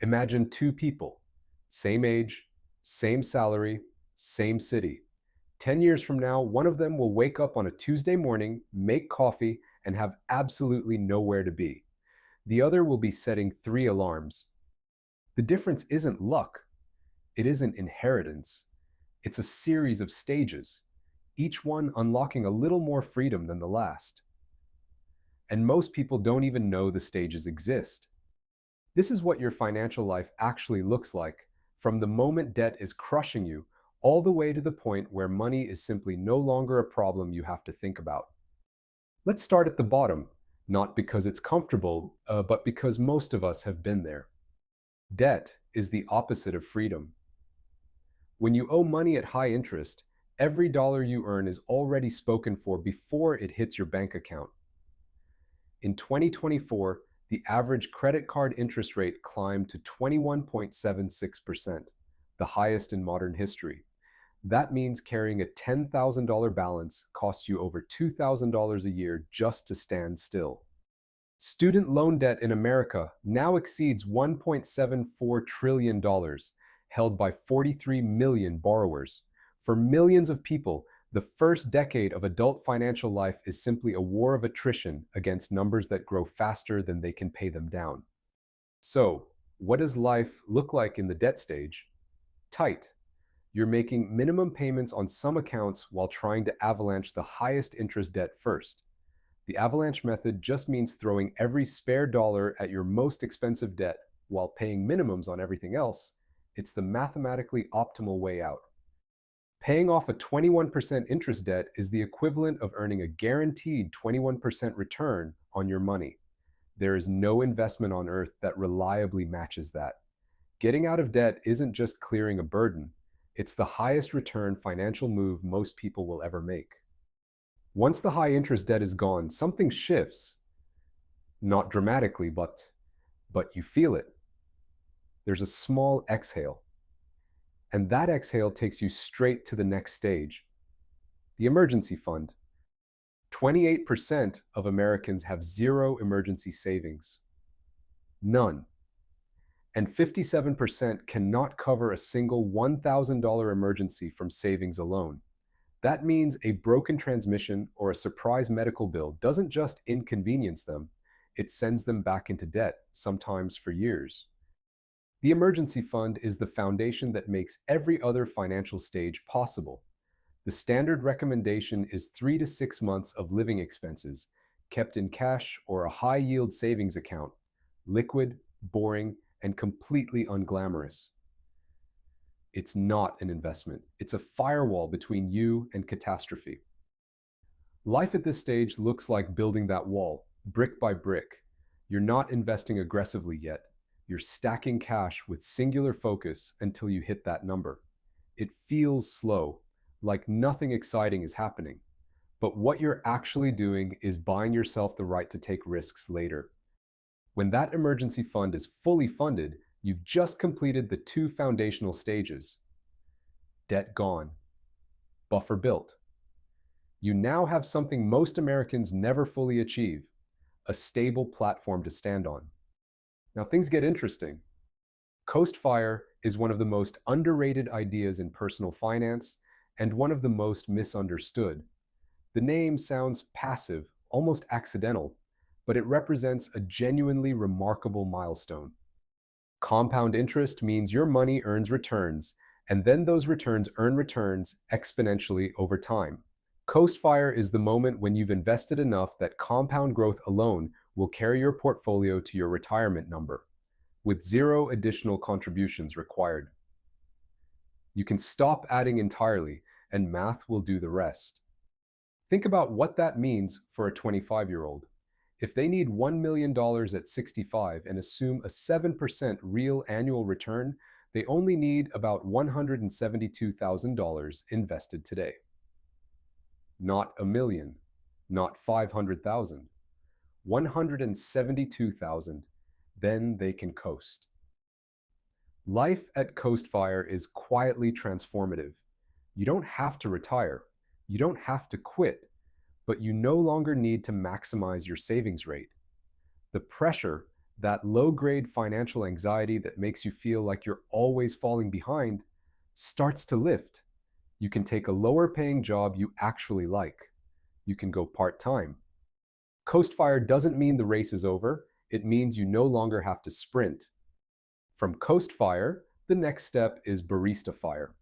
Imagine two people, same age, same salary, same city. 10 years from now, one of them will wake up on a Tuesday morning, make coffee, and have absolutely nowhere to be. The other will be setting 3 alarms. The difference isn't luck, it isn't inheritance. It's a series of stages, each one unlocking a little more freedom than the last. And most people don't even know the stages exist. This is what your financial life actually looks like, from the moment debt is crushing you, all the way to the point where money is simply no longer a problem you have to think about. Let's start at the bottom, not because it's comfortable, but because most of us have been there. Debt is the opposite of freedom. When you owe money at high interest, every dollar you earn is already spoken for before it hits your bank account. In 2024, the average credit card interest rate climbed to 21.76%, the highest in modern history. That means carrying a $10,000 balance costs you over $2,000 a year just to stand still. Student loan debt in America now exceeds $1.74 trillion, held by 43 million borrowers. For millions of people, the first decade of adult financial life is simply a war of attrition against numbers that grow faster than they can pay them down. So, what does life look like in the debt stage? Tight. You're making minimum payments on some accounts while trying to avalanche the highest interest debt first. The avalanche method just means throwing every spare dollar at your most expensive debt while paying minimums on everything else. It's the mathematically optimal way out. Paying off a 21% interest debt is the equivalent of earning a guaranteed 21% return on your money. There is no investment on earth that reliably matches that. Getting out of debt isn't just clearing a burden, it's the highest return financial move most people will ever make. Once the high interest debt is gone, something shifts. Not dramatically, but you feel it. There's a small exhale. And that exhale takes you straight to the next stage. The emergency fund. 28% of Americans have zero emergency savings. None. And 57% cannot cover a single $1,000 emergency from savings alone. That means a broken transmission or a surprise medical bill doesn't just inconvenience them, it sends them back into debt, sometimes for years. The emergency fund is the foundation that makes every other financial stage possible. The standard recommendation is 3 to 6 months of living expenses, kept in cash or a high-yield savings account, liquid, boring, and completely unglamorous. It's not an investment. It's a firewall between you and catastrophe. Life at this stage looks like building that wall, brick by brick. You're not investing aggressively yet. You're stacking cash with singular focus until you hit that number. It feels slow, like nothing exciting is happening. But what you're actually doing is buying yourself the right to take risks later. When that emergency fund is fully funded, you've just completed the 2 foundational stages. Debt gone. Buffer built. You now have something most Americans never fully achieve, a stable platform to stand on. Now things get interesting. FIRE is one of the most underrated ideas in personal finance and one of the most misunderstood. The name sounds passive, almost accidental, but it represents a genuinely remarkable milestone. Compound interest means your money earns returns, and then those returns earn returns exponentially over time. FIRE is the moment when you've invested enough that compound growth alone will carry your portfolio to your retirement number, with 0 additional contributions required. You can stop adding entirely, and math will do the rest. Think about what that means for a 25-year-old. If they need $1 million at 65 and assume a 7% real annual return, they only need about $172,000 invested today. Not a million, not 500,000. 172,000, then they can coast. Life at FIRE is quietly transformative. You don't have to retire, you don't have to quit, but you no longer need to maximize your savings rate. The pressure, That low-grade financial anxiety that makes you feel like you're always falling behind starts to lift. You can take a lower-paying job you actually like. You can go part-time. Coast Fire doesn't mean the race is over. It means you no longer have to sprint. From Coast Fire, the next step is Barista FIRE.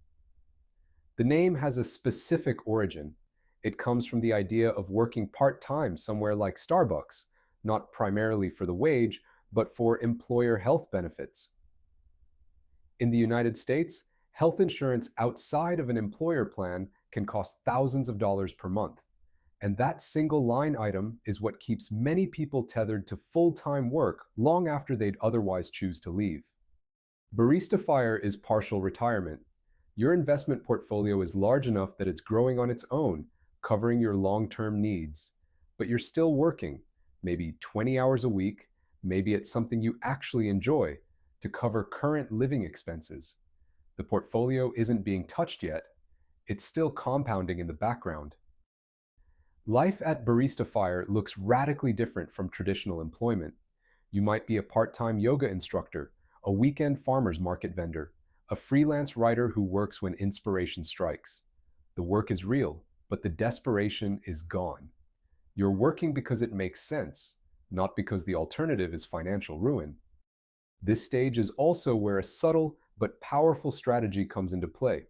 The name has a specific origin. It comes from the idea of working part-time somewhere like Starbucks, not primarily for the wage, but for employer health benefits. In the United States, health insurance outside of an employer plan can cost thousands of dollars per month. And that single line item is what keeps many people tethered to full-time work long after they'd otherwise choose to leave. Barista FIRE is partial retirement. Your investment portfolio is large enough that it's growing on its own, covering your long-term needs. But you're still working, maybe 20 hours a week, maybe it's something you actually enjoy, to cover current living expenses. The portfolio isn't being touched yet. It's still compounding in the background. Life at Barista FIRE looks radically different from traditional employment. You might be a part-time yoga instructor, a weekend farmer's market vendor, a freelance writer who works when inspiration strikes. The work is real, but the desperation is gone. You're working because it makes sense, not because the alternative is financial ruin. This stage is also where a subtle but powerful strategy comes into play.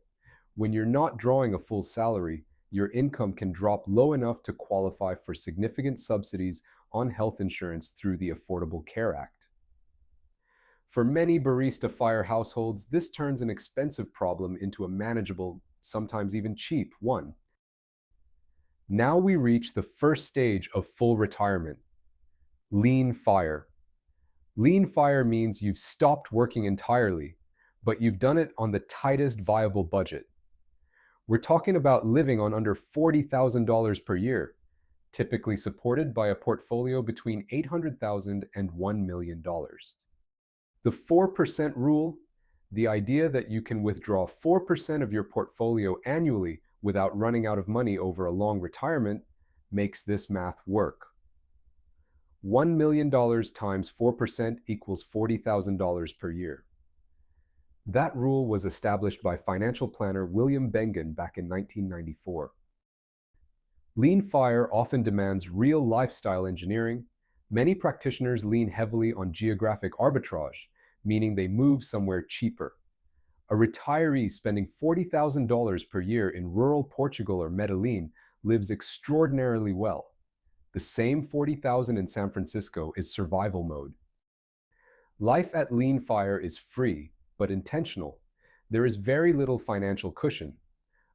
When you're not drawing a full salary, your income can drop low enough to qualify for significant subsidies on health insurance through the Affordable Care Act. For many Barista FIRE households, this turns an expensive problem into a manageable, sometimes even cheap one. Now we reach the first stage of full retirement. Lean FIRE. Lean FIRE means you've stopped working entirely, but you've done it on the tightest viable budget. We're talking about living on under $40,000 per year, typically supported by a portfolio between $800,000 and $1 million. The 4% rule, the idea that you can withdraw 4% of your portfolio annually without running out of money over a long retirement, makes this math work. $1 million times 4% equals $40,000 per year. That rule was established by financial planner William Bengen back in 1994. Lean FIRE often demands real lifestyle engineering. Many practitioners lean heavily on geographic arbitrage, meaning they move somewhere cheaper. A retiree spending $40,000 per year in rural Portugal or Medellin lives extraordinarily well. The same $40,000 in San Francisco is survival mode. Life at Lean FIRE is free, but intentional. There is very little financial cushion.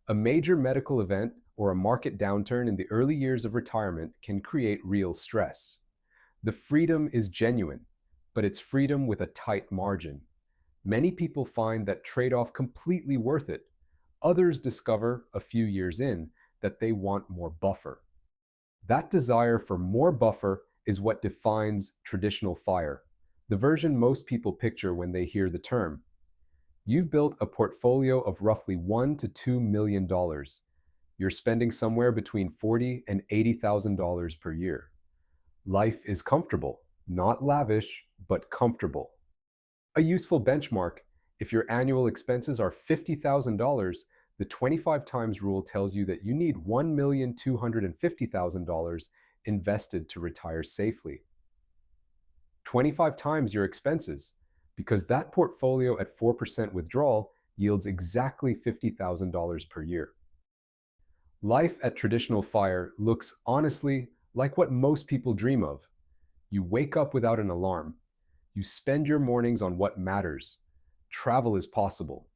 A major medical event or a market downturn in the early years of retirement can create real stress. The freedom is genuine, but it's freedom with a tight margin. Many people find that trade-off completely worth it. Others discover, a few years in, that they want more buffer. That desire for more buffer is what defines traditional FIRE, the version most people picture when they hear the term. You've built a portfolio of roughly $1 to $2 million. You're spending somewhere between $40,000 and $80,000 per year. Life is comfortable, not lavish, but comfortable. A useful benchmark: if your annual expenses are $50,000, the 25 times rule tells you that you need $1,250,000 invested to retire safely. 25 times your expenses, because that portfolio at 4% withdrawal yields exactly $50,000 per year. Life at traditional FIRE looks, honestly, like what most people dream of. You wake up without an alarm. You spend your mornings on what matters. Travel is possible.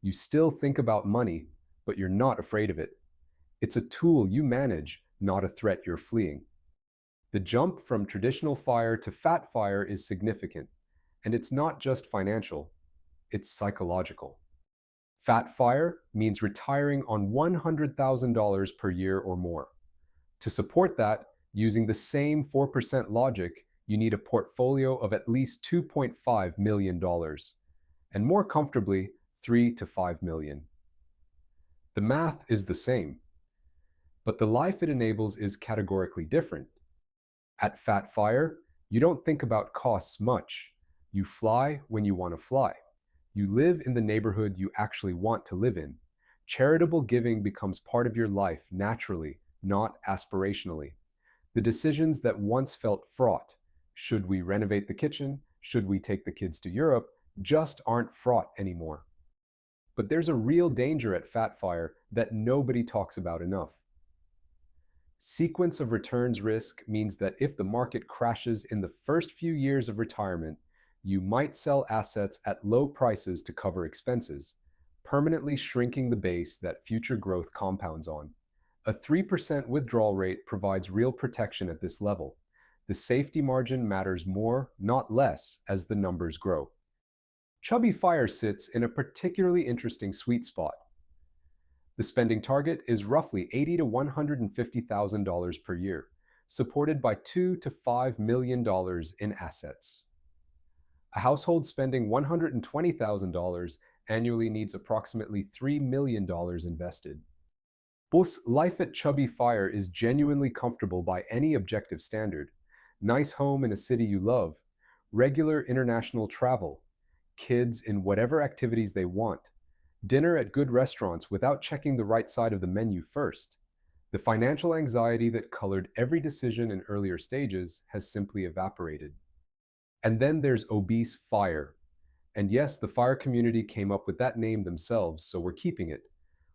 You still think about money, but you're not afraid of it. It's a tool you manage, not a threat you're fleeing. The jump from traditional FIRE to fat FIRE is significant, and it's not just financial, it's psychological. Fat FIRE means retiring on $100,000 per year or more. To support that, using the same 4% logic, you need a portfolio of at least $2.5 million, and more comfortably, $3 to $5 million. The math is the same, but the life it enables is categorically different. At Fat FIRE, You don't think about costs much. You fly when you want to fly. You live in the neighborhood you actually want to live in. Charitable giving becomes part of your life naturally, not aspirationally. The decisions that once felt fraught, should we renovate the kitchen? Should we take the kids to Europe? Just aren't fraught anymore. But there's a real danger at FIRE that nobody talks about enough. Sequence of returns risk means that if the market crashes in the first few years of retirement, you might sell assets at low prices to cover expenses, permanently shrinking the base that future growth compounds on. A 3% withdrawal rate provides real protection at this level. The safety margin matters more, not less, as the numbers grow. Chubby FIRE sits in a particularly interesting sweet spot. The spending target is roughly $80,000 to $150,000 per year, supported by $2 to $5 million in assets. A household spending $120,000 annually needs approximately $3 million invested. Plus, life at Chubby FIRE is genuinely comfortable by any objective standard. Nice home in a city you love, regular international travel, kids in whatever activities they want, dinner at good restaurants without checking the right side of the menu first. The financial anxiety that colored every decision in earlier stages has simply evaporated. And then there's Obese FIRE. And yes, the FIRE community came up with that name themselves, so we're keeping it.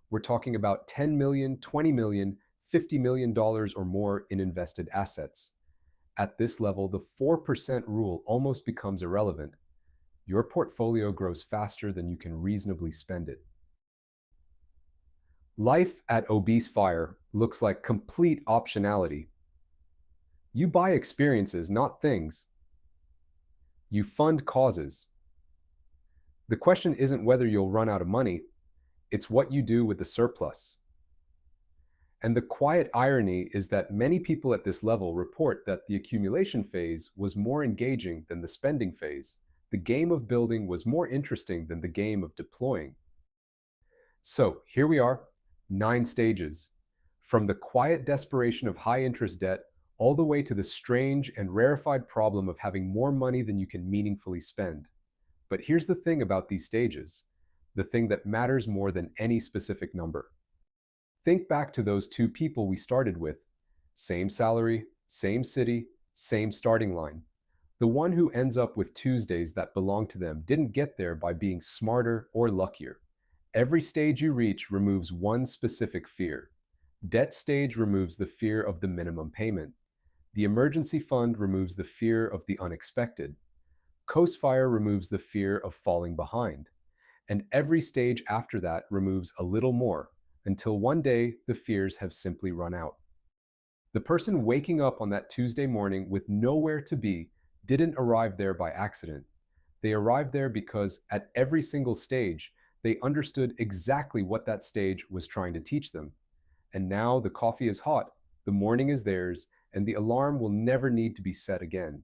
We're talking about $10 million, $20 million, $50 million or more in invested assets. At this level, the 4% rule almost becomes irrelevant. Your portfolio grows faster than you can reasonably spend it. Life at Obese FIRE looks like complete optionality. You buy experiences, not things. You fund causes. The question isn't whether you'll run out of money, it's what you do with the surplus. And the quiet irony is that many people at this level report that the accumulation phase was more engaging than the spending phase. The game of building was more interesting than the game of deploying. So here we are, 9 stages. From the quiet desperation of high-interest debt all the way to the strange and rarefied problem of having more money than you can meaningfully spend. But here's the thing about these stages, the thing that matters more than any specific number. Think back to those 2 people we started with. Same salary, same city, same starting line. The one who ends up with Tuesdays that belong to them didn't get there by being smarter or luckier. Every stage you reach removes one specific fear. Debt stage removes the fear of the minimum payment. The emergency fund removes the fear of the unexpected. Coast-FIRE removes the fear of falling behind. And every stage after that removes a little more, until one day the fears have simply run out. The person waking up on that Tuesday morning with nowhere to be didn't arrive there by accident. They arrived there because at every single stage, they understood exactly what that stage was trying to teach them. And now the coffee is hot, the morning is theirs, and the alarm will never need to be set again.